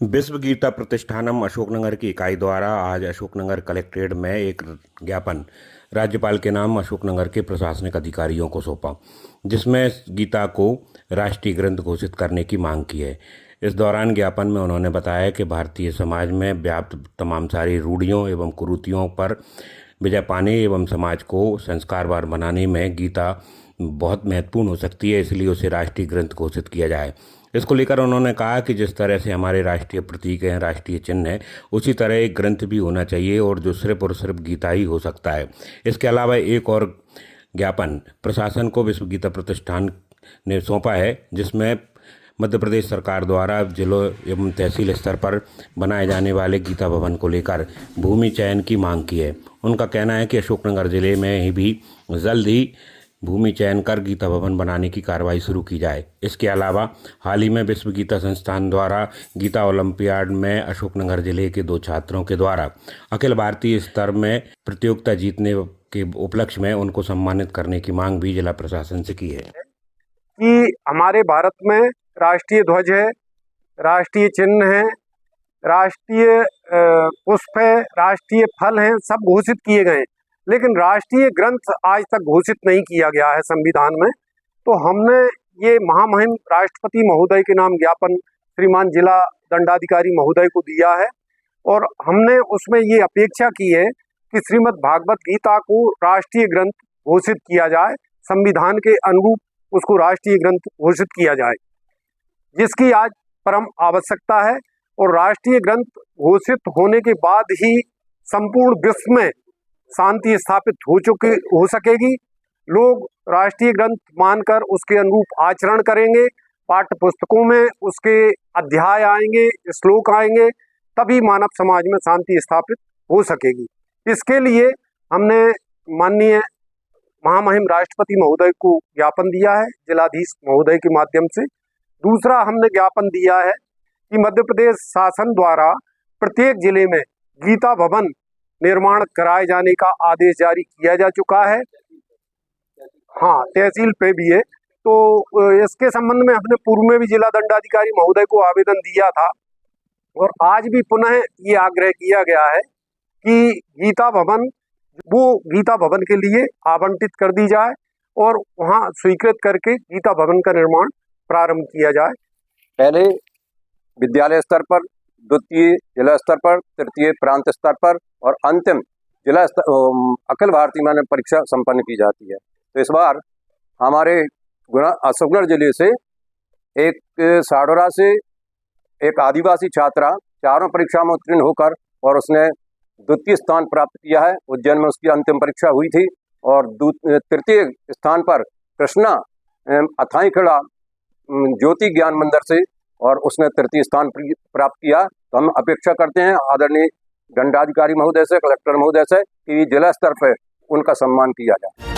विश्व गीता प्रतिष्ठानम अशोकनगर की इकाई द्वारा आज अशोकनगर कलेक्ट्रेट में एक ज्ञापन राज्यपाल के नाम अशोकनगर के प्रशासनिक अधिकारियों को सौंपा, जिसमें गीता को राष्ट्रीय ग्रंथ घोषित करने की मांग की है। इस दौरान ज्ञापन में उन्होंने बताया कि भारतीय समाज में व्याप्त तमाम सारी रूढ़ियों एवं कुरीतियों पर विजय पाने एवं समाज को संस्कारवान बनाने में गीता बहुत महत्वपूर्ण हो सकती है, इसलिए उसे राष्ट्रीय ग्रंथ घोषित किया जाए। इसको लेकर उन्होंने कहा कि जिस तरह से हमारे राष्ट्रीय प्रतीक हैं, राष्ट्रीय चिन्ह है, उसी तरह एक ग्रंथ भी होना चाहिए और जो सिर्फ और सिर्फ गीता ही हो सकता है। इसके अलावा एक और ज्ञापन प्रशासन को विश्व गीता प्रतिष्ठान ने सौंपा है, जिसमें मध्य प्रदेश सरकार द्वारा जिलों एवं तहसील स्तर पर बनाए जाने वाले गीता भवन को लेकर भूमि चयन की मांग की है। उनका कहना है कि अशोकनगर जिले में ही भी जल्द ही भूमि चयन कर गीता भवन बनाने की कार्रवाई शुरू की जाए। इसके अलावा हाल ही में विश्व गीता संस्थान द्वारा गीता ओलंपियाड में अशोकनगर जिले के 2 छात्रों के द्वारा अखिल भारतीय स्तर में प्रतियोगिता जीतने के उपलक्ष्य में उनको सम्मानित करने की मांग भी जिला प्रशासन से की है। कि हमारे भारत में राष्ट्रीय ध्वज है, राष्ट्रीय चिन्ह है, राष्ट्रीय पुष्प है, राष्ट्रीय फल हैं, सब घोषित किए गए, लेकिन राष्ट्रीय ग्रंथ आज तक घोषित नहीं किया गया है संविधान में। तो हमने ये महामहिम राष्ट्रपति महोदय के नाम ज्ञापन श्रीमान जिला दंडाधिकारी महोदय को दिया है और हमने उसमें ये अपेक्षा की है कि श्रीमद् भागवत गीता को राष्ट्रीय ग्रंथ घोषित किया जाए, संविधान के अनुरूप उसको राष्ट्रीय ग्रंथ घोषित किया जाए, जिसकी आज परम आवश्यकता है। और राष्ट्रीय ग्रंथ घोषित होने के बाद ही संपूर्ण विश्व में शांति स्थापित हो सकेगी। लोग राष्ट्रीय ग्रंथ मानकर उसके अनुरूप आचरण करेंगे, पाठ्य पुस्तकों में उसके अध्याय आएंगे, श्लोक आएंगे, तभी मानव समाज में शांति स्थापित हो सकेगी। इसके लिए हमने माननीय महामहिम राष्ट्रपति महोदय को ज्ञापन दिया है जिलाधीश महोदय के माध्यम से। दूसरा हमने ज्ञापन दिया है कि मध्य प्रदेश शासन द्वारा प्रत्येक जिले में गीता भवन निर्माण कराए जाने का आदेश जारी किया जा चुका है। हाँ, तहसील पे भी है। तो इसके संबंध में हमने पूर्व में भी जिला दंडाधिकारी महोदय को आवेदन दिया था और आज भी पुनः ये आग्रह किया गया है कि गीता भवन के लिए आवंटित कर दी जाए और वहाँ स्वीकृत करके गीता भवन का निर्माण प्रारंभ किया जाए। पहले विद्यालय स्तर पर, द्वितीय जिला स्तर पर, तृतीय प्रांत स्तर पर और अंतिम जिला स्तर अखिल भारतीय माध्यमिक परीक्षा संपन्न की जाती है। तो इस बार हमारे अशोकनगर जिले से एक साडोरा से एक आदिवासी छात्रा चारों परीक्षा में उत्तीर्ण होकर और उसने द्वितीय स्थान प्राप्त किया है। उज्जैन में उसकी अंतिम परीक्षा हुई थी और तृतीय स्थान पर कृष्णा अथाईखेड़ा ज्योति ज्ञान मंदिर से और उसने तृतीय स्थान प्राप्त किया। तो हम अपेक्षा करते हैं आदरणीय दंडाधिकारी महोदय से, कलेक्टर महोदय से कि जिला स्तर पर उनका सम्मान किया जाए।